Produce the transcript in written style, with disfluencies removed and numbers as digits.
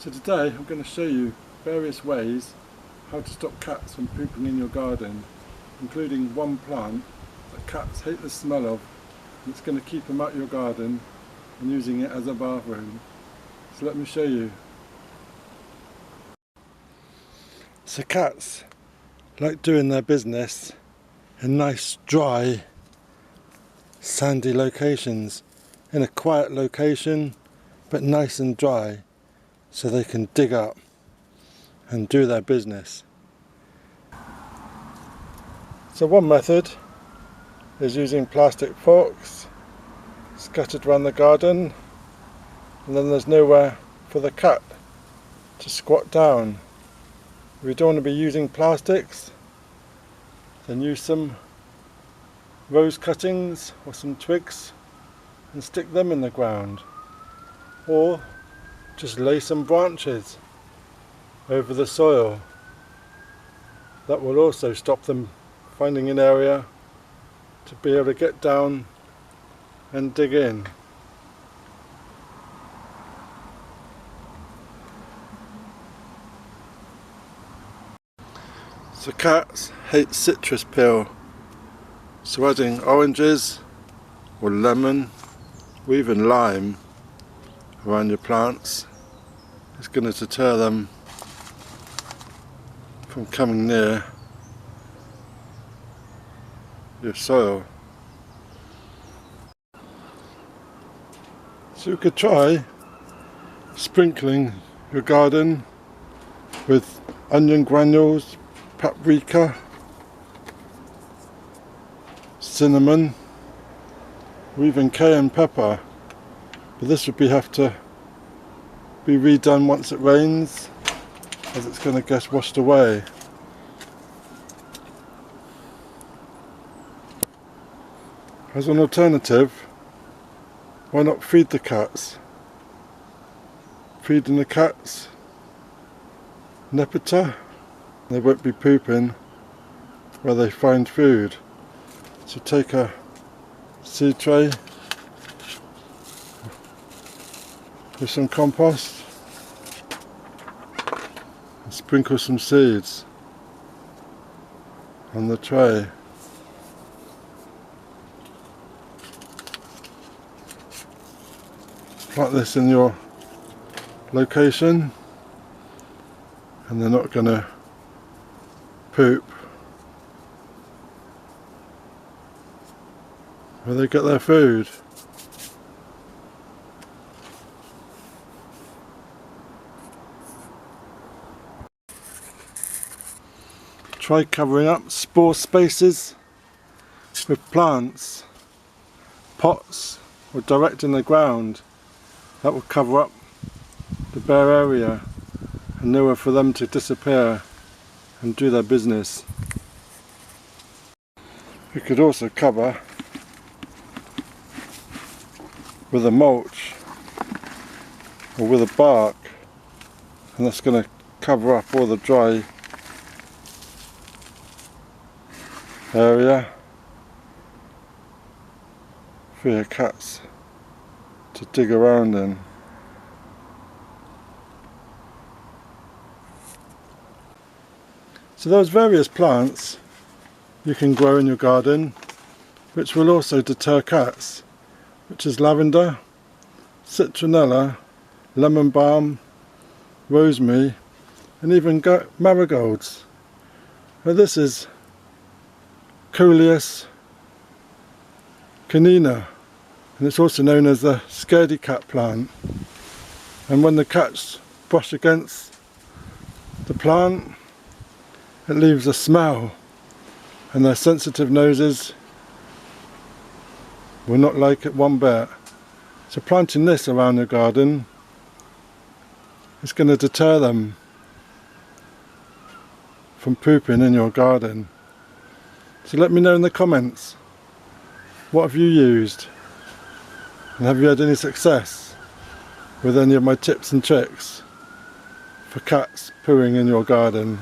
So today I'm going to show you various ways how to stop cats from pooping in your garden, including one plant that cats hate the smell of, and it's going to keep them out your garden and using it as a bathroom. So let me show you. So cats like doing their business in nice dry sandy locations, in a quiet location but nice and dry, so they can dig up and do their business. So one method is using plastic forks scattered around the garden, and then there's nowhere for the cat to squat down. If you don't want to be using plastics, then use some rose cuttings or some twigs and stick them in the ground, or just lay some branches over the soil. That will also stop them finding an area to be able to get down and dig in. So cats hate citrus peel, so adding oranges or lemon or even lime around your plants is going to deter them from coming near your soil. So you could try sprinkling your garden with onion granules, paprika, cinnamon, or even cayenne pepper, but this would have to be redone once it rains, as it's going to get washed away. As an alternative, why not feed the cats? Feeding the cats nepeta, they won't be pooping where they find food. So take a seed tray with some compost and sprinkle some seeds on the tray. Plant this in your location and they're not going to poop where they get their food. Try covering up spore spaces with plants, pots, or direct in the ground. That will cover up the bare area and nowhere for them to disappear and do their business. You could also cover with a mulch or with a bark, and that's going to cover up all the dry area for your cats to dig around in. So there's various plants you can grow in your garden which will also deter cats, which is lavender, citronella, lemon balm, rosemary, and even marigolds. Now this is Coleus Caninus, and it's also known as the scaredy cat plant. And when the cats brush against the plant, it leaves a smell, and their sensitive noses will not like it one bit. So planting this around your garden is going to deter them from pooping in your garden. So let me know in the comments, what have you used, and have you had any success with any of my tips and tricks for cats pooing in your garden?